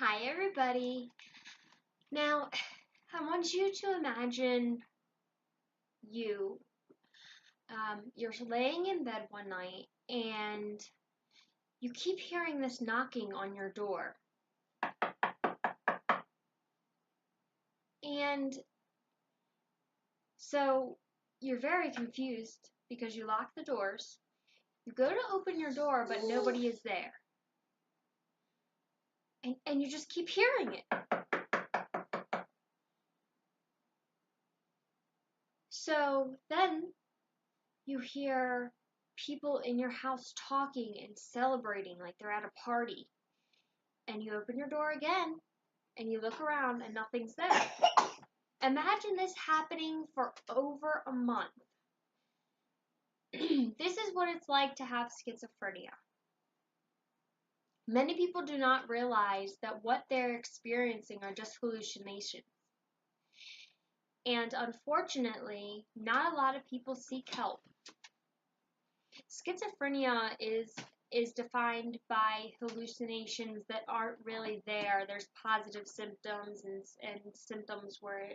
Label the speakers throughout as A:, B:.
A: Hi everybody. Now, I want you to imagine you, you're laying in bed one night and you keep hearing this knocking on your door. And so you're very confused because you lock the doors. You go to open your door, but nobody is there. And you just keep hearing it. So then you hear people in your house talking and celebrating like they're at a party. And you open your door again and you look around and nothing's there. Imagine this happening for over a month. This is what it's like to have schizophrenia. Many people do not realize that what they're experiencing are just hallucinations. And unfortunately, not a lot of people seek help. Schizophrenia is defined by hallucinations that aren't really there. There's positive symptoms and symptoms where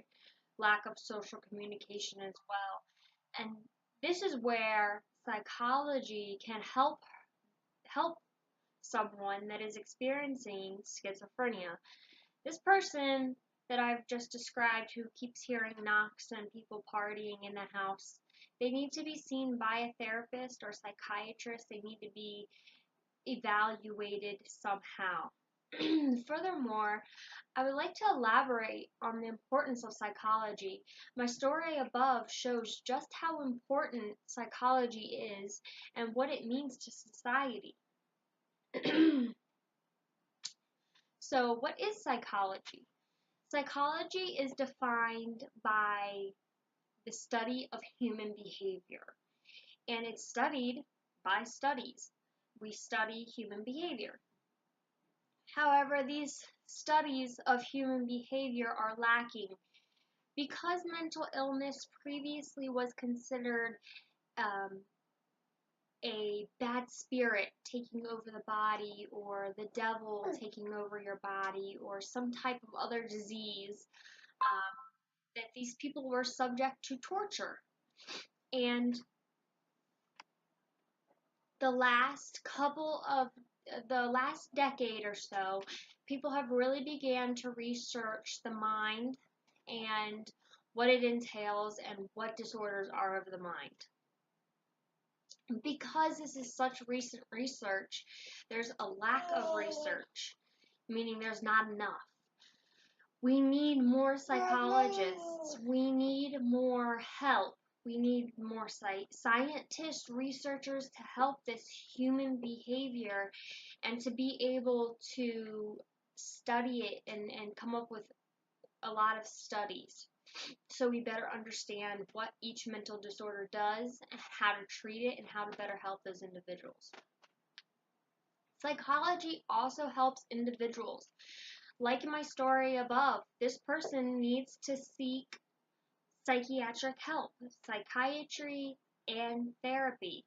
A: lack of social communication as well. And this is where psychology can help someone that is experiencing schizophrenia. This person that I've just described who keeps hearing knocks and people partying in the house, they need to be seen by a therapist or psychiatrist. They need to be evaluated somehow. Furthermore, I would like to elaborate on the importance of psychology. My story above shows just how important psychology is and what it means to society. So, what is psychology? Psychology is defined by the study of human behavior, and it's studied by studies. We study human behavior. However, these studies of human behavior are lacking because mental illness previously was considered a bad spirit taking over the body, or the devil taking over your body, or some type of other disease, that these people were subject to torture. And the last decade or so, people have really began to research the mind and what it entails and what disorders are of the mind. Because this is such recent research, there's a lack of research, meaning there's not enough. We need more psychologists. We need more help. We need more scientists, researchers to help this human behavior and to be able to study it and come up with a lot of studies, so we better understand what each mental disorder does, how to treat it, and how to better help those individuals. Psychology also helps individuals. Like in my story above, this person needs to seek psychiatric help, psychiatry, and therapy.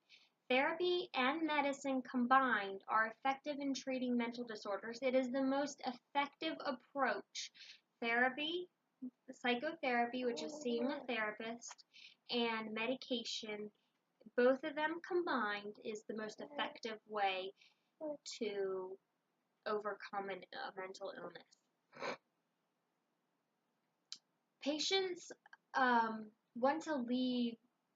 A: Therapy and medicine combined are effective in treating mental disorders. It is the most effective approach. Therapy, psychotherapy, which is seeing a therapist, and medication, both of them combined, is the most effective way to overcome a mental illness. Patients want to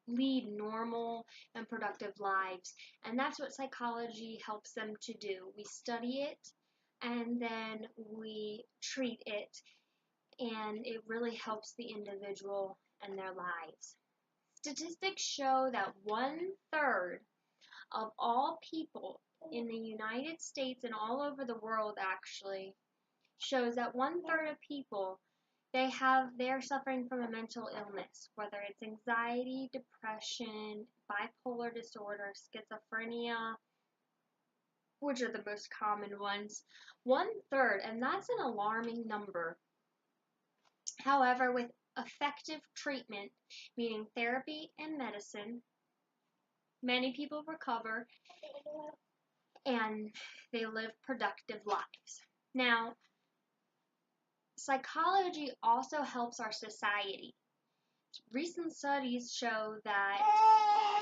A: lead normal and productive lives, and that's what psychology helps them to do. We study it, and then we treat it, and it really helps the individual and their lives. Statistics show that 1/3 of all people in the United States and all over the world actually shows that 1/3 of people, they're suffering from a mental illness, whether it's anxiety, depression, bipolar disorder, schizophrenia, which are the most common ones. 1/3, and that's an alarming number. However, with effective treatment, meaning therapy and medicine, many people recover and they live productive lives. Now, Psychology also helps our society. Recent studies show that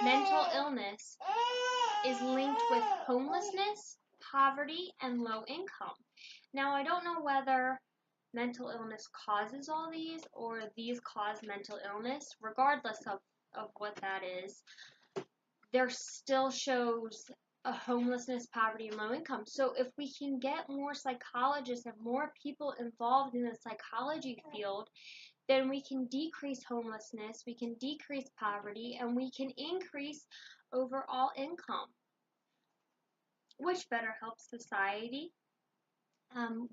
A: mental illness is linked with homelessness, poverty, and low income. Now, I don't know whether mental illness causes all these or these cause mental illness. Regardless of what that is, there still shows a homelessness, poverty, and low income. So if we can get more psychologists and more people involved in the psychology field, then we can decrease homelessness, we can decrease poverty, and we can increase overall income, which better helps society.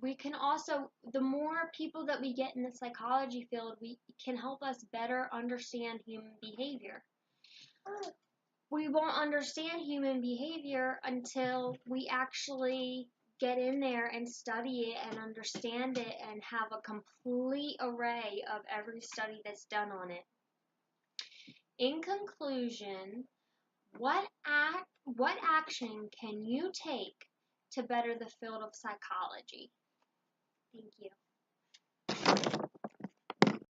A: We can also, the more people that we get in the psychology field, we can help us better understand human behavior. We won't understand human behavior until we actually get in there and study it and understand it and have a complete array of every study that's done on it. In conclusion, what action can you take to better the field of psychology? Thank you.